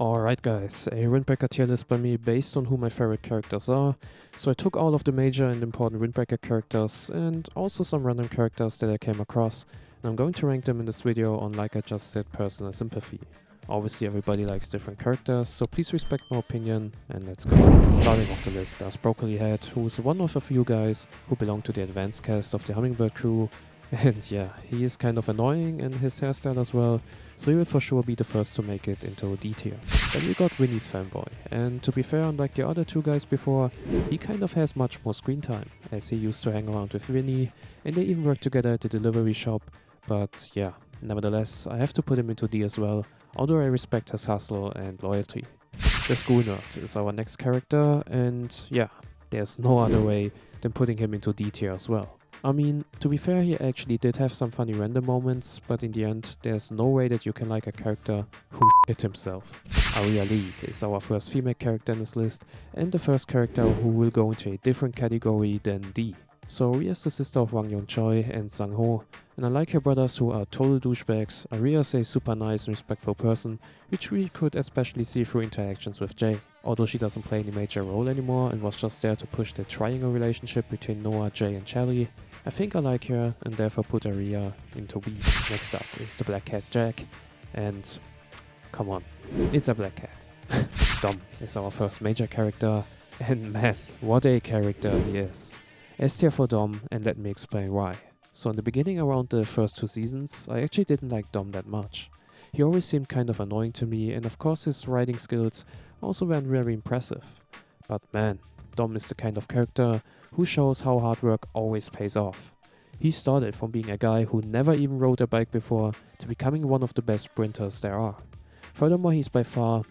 Alright guys, a Windbreaker tier list by me based on who my favorite characters are. So I took all of the major and important Windbreaker characters and also some random characters that I came across, and I'm going to rank them in this video on, like I just said, personal sympathy. Obviously everybody likes different characters, so please respect my opinion and let's go. Starting off the list, there's Broccoli Head, who is one of a few guys who belong to the advanced cast of the Hummingbird crew. And yeah, he is kind of annoying and his hairstyle as well, so he will for sure be the first to make it into a D tier. Then we got VINNY'S-FANBOY, and to be fair, unlike the other two guys before, he kind of has much more screen time, as he used to hang around with Vinny, and they even worked together at the delivery shop. But yeah, nevertheless, I have to put him into D as well, although I respect his hustle and loyalty. The School Nerd is our next character, and yeah, there's no other way than putting him into D tier as well. I mean, to be fair, he actually did have some funny random moments, but in the end, there's no way that you can like a character who shit himself. Aria Lee is our first female character in this list, and the first character who will go into a different category than D. So Aria is the sister of Wang Yongchoi and Sang Ho, and unlike her brothers who are total douchebags, Aria is a super nice and respectful person, which we could especially see through interactions with Jay. Although she doesn't play any major role anymore and was just there to push the triangle relationship between Noah, Jay and Shelly, I think I like her and therefore put Aria into B. Next up is the Black Cat Jack, and come on, it's a black cat. Dom is our first major character, and man, what a character he is. S tier for Dom, and let me explain why. So in the beginning, around the first 2 seasons, I actually didn't like Dom that much. He always seemed kind of annoying to me, and of course his writing skills also weren't very impressive. But man, Dom is the kind of character who shows how hard work always pays off. He started from being a guy who never even rode a bike before to becoming one of the best sprinters there are. Furthermore, he's by far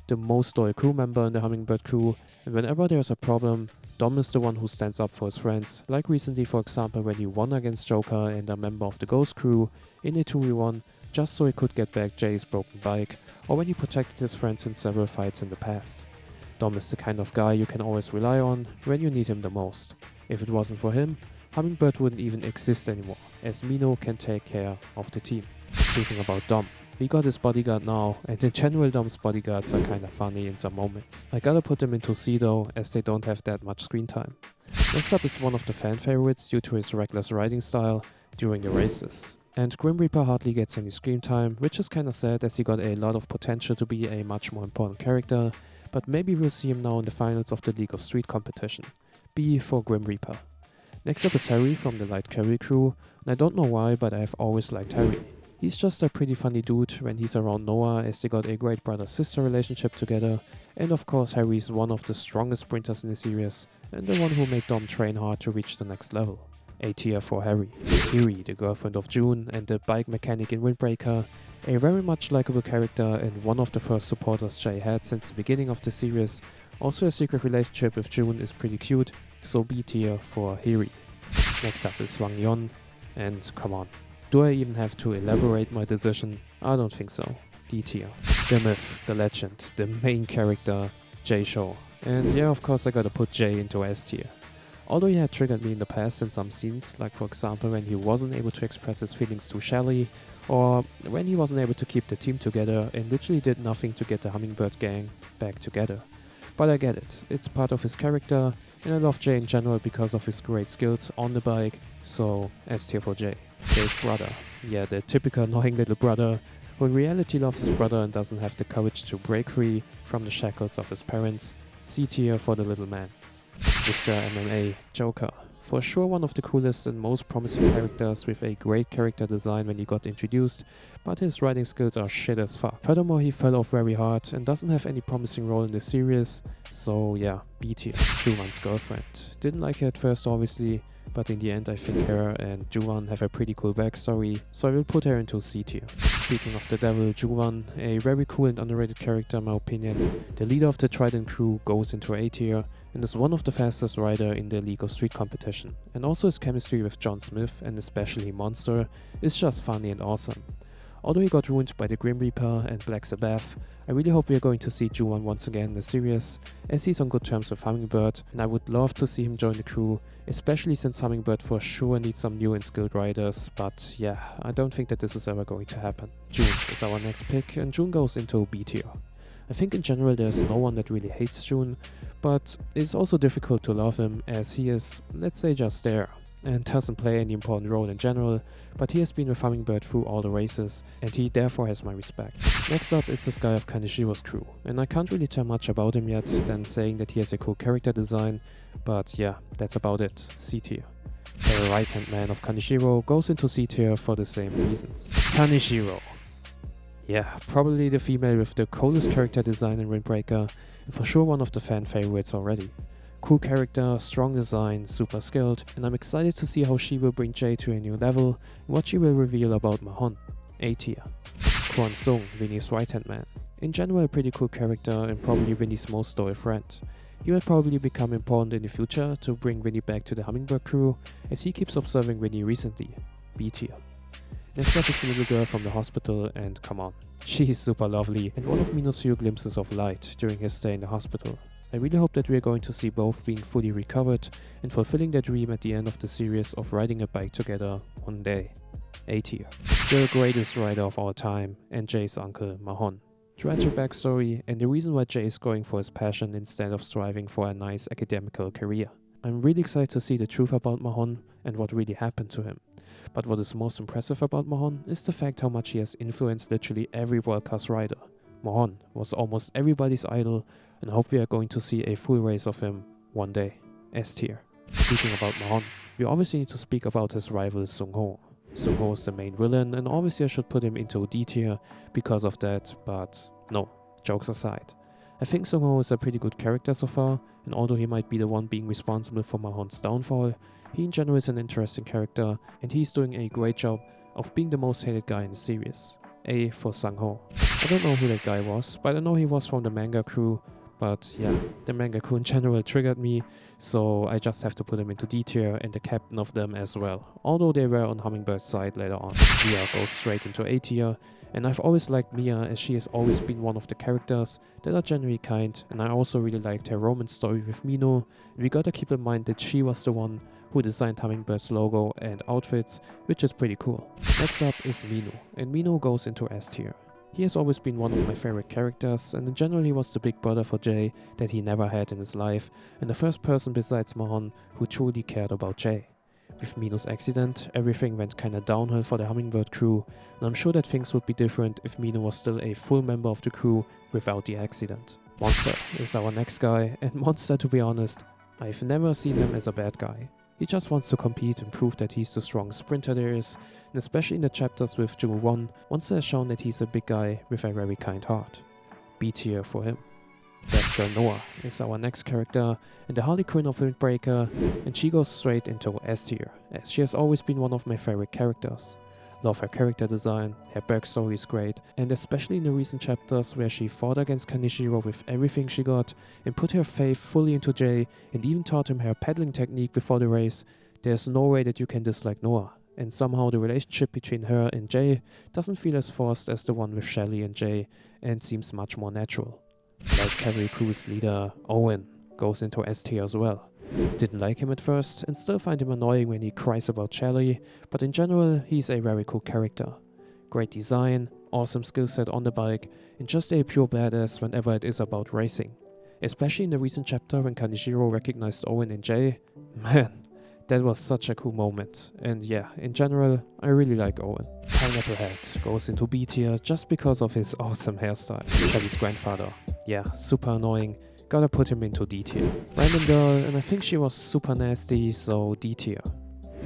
the most loyal crew member in the Hummingbird crew, and whenever there's a problem, Dom is the one who stands up for his friends, like recently for example when he won against Joker and a member of the Ghost crew in a 2v1 just so he could get back Jay's broken bike, or when he protected his friends in several fights in the past. Dom is the kind of guy you can always rely on when you need him the most. If it wasn't for him, Hummingbird wouldn't even exist anymore, as Minu can take care of the team. Speaking about Dom, we got his bodyguard now, and in general Dom's bodyguards are kinda funny in some moments. I gotta put them into C though, as they don't have that much screen time. Next up is one of the fan favorites due to his reckless riding style during the races. And Grim Reaper hardly gets any screen time, which is kinda sad as he got a lot of potential to be a much more important character, but maybe we'll see him now in the finals of the League of Street competition. B for Grim Reaper. Next up is Harry from the Light Cavalry crew, and I don't know why, but I've always liked Harry. He's just a pretty funny dude when he's around Noah, as they got a great brother-sister relationship together, and of course Harry's one of the strongest sprinters in the series, and the one who made Dom train hard to reach the next level. A tier for Harry. Kiri, the girlfriend of June and the bike mechanic in Windbreaker, a very much likable character and one of the first supporters Jay had since the beginning of the series. Also a secret relationship with June is pretty cute, so B tier for Hiri. Next up is Wang Yon, and come on, do I even have to elaborate my decision? I don't think so. D tier. The myth, the legend, the main character, Jay Show. And yeah, of course I gotta put Jay into S tier. Although he had triggered me in the past in some scenes, like for example when he wasn't able to express his feelings to Shelly, or when he wasn't able to keep the team together and literally did nothing to get the Hummingbird gang back together. But I get it, it's part of his character, and I love Jay in general because of his great skills on the bike, so S tier for Jay. Jay's brother. Yeah, the typical annoying little brother, who in reality loves his brother and doesn't have the courage to break free from the shackles of his parents. C tier for the little man. Mr. MMA, Joker. For sure one of the coolest and most promising characters with a great character design when he got introduced, but his writing skills are shit as fuck. Furthermore, he fell off very hard and doesn't have any promising role in the series, so yeah, B tier. Juwan's girlfriend. Didn't like her at first obviously, but in the end I think her and Juwan have a pretty cool backstory, so I will put her into C tier. Speaking of the devil, Juwan, a very cool and underrated character in my opinion. The leader of the Trident crew goes into A tier, and is one of the fastest rider in the League of Street competition, and also his chemistry with John Smith and especially Monster is just funny and awesome. Although he got ruined by the Grim Reaper and Black Sabbath, I really hope we are going to see Ju-won once again in the series, as he's on good terms with Hummingbird, and I would love to see him join the crew, especially since Hummingbird for sure needs some new and skilled riders, but yeah, I don't think that this is ever going to happen. June is our next pick, and June goes into B tier. I think in general there's no one that really hates June, but it's also difficult to love him as he is, let's say, just there, and doesn't play any important role in general, but he has been with Hummingbird through all the races, and he therefore has my respect. Next up is this guy of Kaneshiro's crew, and I can't really tell much about him yet than saying that he has a cool character design, but yeah, that's about it, C tier. The right-hand man of Kaneshiro goes into C tier for the same reasons. Kaneshiro. Yeah, probably the female with the coolest character design in Windbreaker, and for sure one of the fan favorites already. Cool character, strong design, super skilled, and I'm excited to see how she will bring Jay to a new level and what she will reveal about Mahon. A tier. Kwon Sung, Vinny's right-hand man. In general, a pretty cool character and probably Vinny's most loyal friend. He will probably become important in the future to bring Vinny back to the Hummingbird crew, as he keeps observing Vinny recently. B tier. Next up is the little girl from the hospital, and come on, she is super lovely and one of Minu's few glimpses of light during his stay in the hospital. I really hope that we are going to see both being fully recovered and fulfilling their dream at the end of the series of riding a bike together one day. A tier. The greatest rider of all time, and Jay's uncle Mahon. Tragic backstory, and the reason why Jay is going for his passion instead of striving for a nice academical career. I'm really excited to see the truth about Mahon and what really happened to him. But what is most impressive about Mahon is the fact how much he has influenced literally every world-class rider. Mahon was almost everybody's idol, and I hope we are going to see a full race of him one day. S tier. Speaking about Mahon, we obviously need to speak about his rival Sung-ho. Sung-ho is the main villain, and obviously I should put him into D tier because of that, but no, jokes aside. I think Sung-ho is a pretty good character so far, and although he might be the one being responsible for Mahon's downfall, he in general is an interesting character, and he's doing a great job of being the most hated guy in the series. A for Sung-ho. I don't know who that guy was, but I know he was from the manga crew, but yeah, the manga crew in general triggered me, so I just have to put him into D tier and the captain of them as well, although they were on Hummingbird's side later on. Mia goes straight into A tier, and I've always liked Mia as she has always been one of the characters that are generally kind, and I also really liked her romance story with Minu, and we gotta keep in mind that she was the one who designed Hummingbird's logo and outfits, which is pretty cool. Next up is Minu, and Minu goes into S tier. He has always been one of my favorite characters, and in general he was the big brother for Jay that he never had in his life, and the first person besides Mahon who truly cared about Jay. With Minu's accident, everything went kinda downhill for the Hummingbird crew, and I'm sure that things would be different if Minu was still a full member of the crew without the accident. Monster is our next guy, and Monster, to be honest, I've never seen him as a bad guy. He just wants to compete and prove that he's the strongest sprinter there is, and especially in the chapters with Ju-won, Monster has shown that he's a big guy with a very kind heart. B tier for him. Best girl Noah is our next character, and the Harley Quinn of Windbreaker, and she goes straight into S tier, as she has always been one of my favorite characters. Love her character design, her backstory is great, and especially in the recent chapters where she fought against Kaneshiro with everything she got and put her faith fully into Jay and even taught him her pedaling technique before the race, there's no way that you can dislike Noah, and somehow the relationship between her and Jay doesn't feel as forced as the one with Shelly and Jay and seems much more natural. Like Cavalry Crew's leader, Owen, goes into S tier as well. Didn't like him at first and still find him annoying when he cries about Shelly, but in general he's a very cool character. Great design, awesome skill set on the bike, and just a pure badass whenever it is about racing. Especially in the recent chapter when Kaneshiro recognized Owen and Jay. Man, that was such a cool moment, and yeah, in general, I really like Owen. Pineapple Head goes into B tier just because of his awesome hairstyle. Shelly's grandfather. Yeah, super annoying. Gotta put him into D tier. Random girl, and I think she was super nasty, so D tier.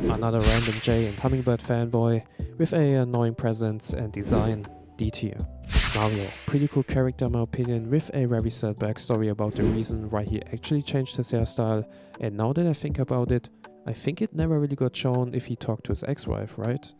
Another random Jay and Hummingbird fanboy with a annoying presence and design. D tier. Mario, pretty cool character in my opinion, with a very sad backstory about the reason why he actually changed his hairstyle, and now that I think about it, I think it never really got shown if he talked to his ex-wife, right?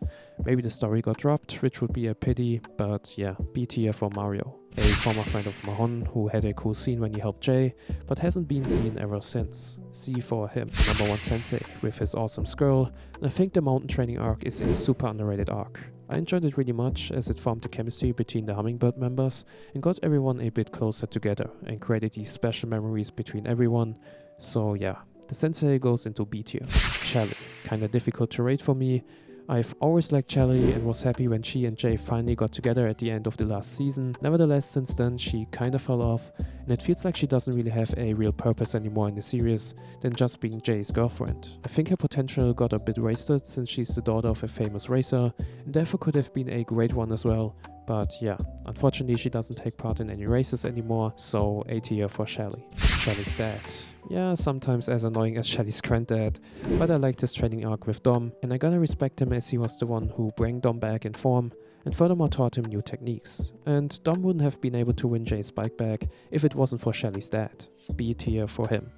Maybe the story got dropped, which would be a pity, but yeah, B tier for Mario. A former friend of Mahon who had a cool scene when he helped Jay, but hasn't been seen ever since. C for him. Number 1 sensei with his awesome scroll, and I think the mountain training arc is a super underrated arc. I enjoyed it really much as it formed the chemistry between the Hummingbird members and got everyone a bit closer together and created these special memories between everyone. So yeah, the sensei goes into B tier. Shelly, kinda difficult to rate for me. I've always liked Shelly and was happy when she and Jay finally got together at the end of the last season. Nevertheless, since then she kinda fell off, and it feels like she doesn't really have a real purpose anymore in the series than just being Jay's girlfriend. I think her potential got a bit wasted since she's the daughter of a famous racer, and therefore could have been a great one as well. But yeah, unfortunately she doesn't take part in any races anymore, so A tier for Shelly. Shelly's dad. Yeah, sometimes as annoying as Shelly's granddad, but I liked his training arc with Dom, and I gotta respect him as he was the one who brought Dom back in form, and furthermore taught him new techniques. And Dom wouldn't have been able to win Jay's bike back if it wasn't for Shelly's dad. B tier for him.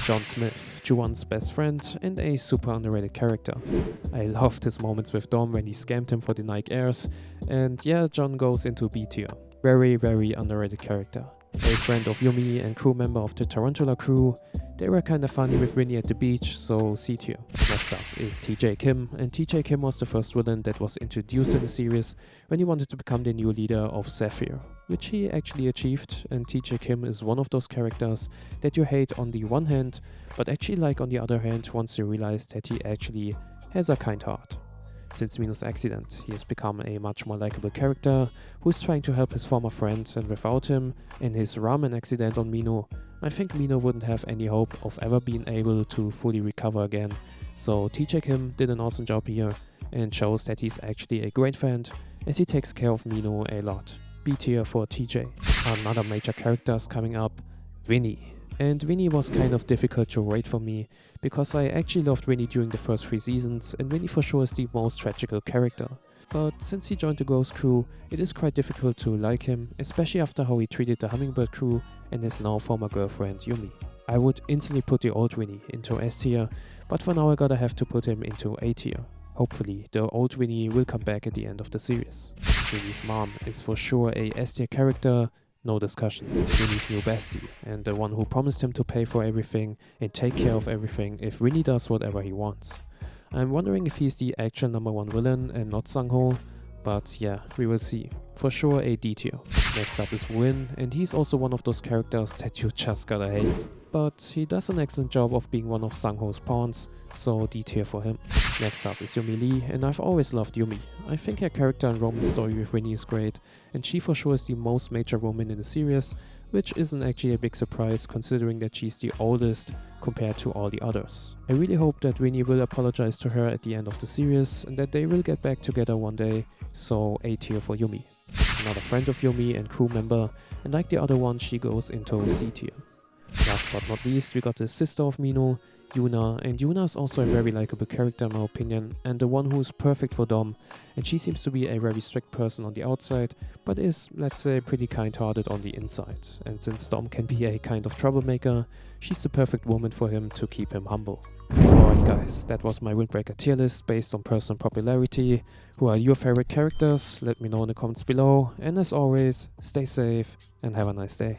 John Smith, Juwan's best friend and a super underrated character. I loved his moments with Dom when he scammed him for the Nike Airs, and yeah, John goes into B tier. Very, very underrated character. A friend of Yumi and crew member of the Tarantula crew. They were kinda funny with Vinny at the beach, so C tier. Next up is TJ Kim, and TJ Kim was the first villain that was introduced in the series when he wanted to become the new leader of Sapphire, which he actually achieved, and TJ Kim is one of those characters that you hate on the one hand, but actually like on the other hand once you realize that he actually has a kind heart. Since Minu's accident, he has become a much more likable character who's trying to help his former friend, and without him and his ramen accident on Minu, I think Minu wouldn't have any hope of ever being able to fully recover again. So TJ Kim did an awesome job here and shows that he's actually a great friend as he takes care of Minu a lot. B tier for TJ. Another major character is coming up, Vinny. And Vinny was kind of difficult to rate for me, because I actually loved Vinny during the first 3 seasons, and Vinny for sure is the most tragical character. But since he joined the Ghost crew, it is quite difficult to like him, especially after how he treated the Hummingbird crew and his now former girlfriend Yumi. I would instantly put the old Vinny into S tier, but for now I gotta have to put him into A tier. Hopefully the old Vinny will come back at the end of the series. Vinny's mom is for sure a S tier character. No discussion. Vinny's new bestie, and the one who promised him to pay for everything and take care of everything if Vinny does whatever he wants. I'm wondering if he's the actual #1 villain and not Sang-ho, but yeah, we will see. For sure a D tier. Next up is Win, and he's also one of those characters that you just gotta hate. But he does an excellent job of being one of Sang-ho's pawns, so D tier for him. Next up is Yumi Lee, and I've always loved Yumi. I think her character and romance story with Vinny is great, and she for sure is the most major woman in the series, which isn't actually a big surprise considering that she's the oldest compared to all the others. I really hope that Vinny will apologize to her at the end of the series and that they will get back together one day, so A tier for Yumi. Another friend of Yumi and crew member, and like the other one she goes into C tier. Last but not least, we got the sister of Minu, YUNA, and YUNA is also a very likable character in my opinion, and the one who is perfect for Dom, and she seems to be a very strict person on the outside, but is, let's say, pretty kind-hearted on the inside, and since Dom can be a kind of troublemaker, she's the perfect woman for him to keep him humble. Alright guys, that was my Windbreaker tier list based on personal popularity. Who are your favorite characters? Let me know in the comments below, and as always, stay safe and have a nice day.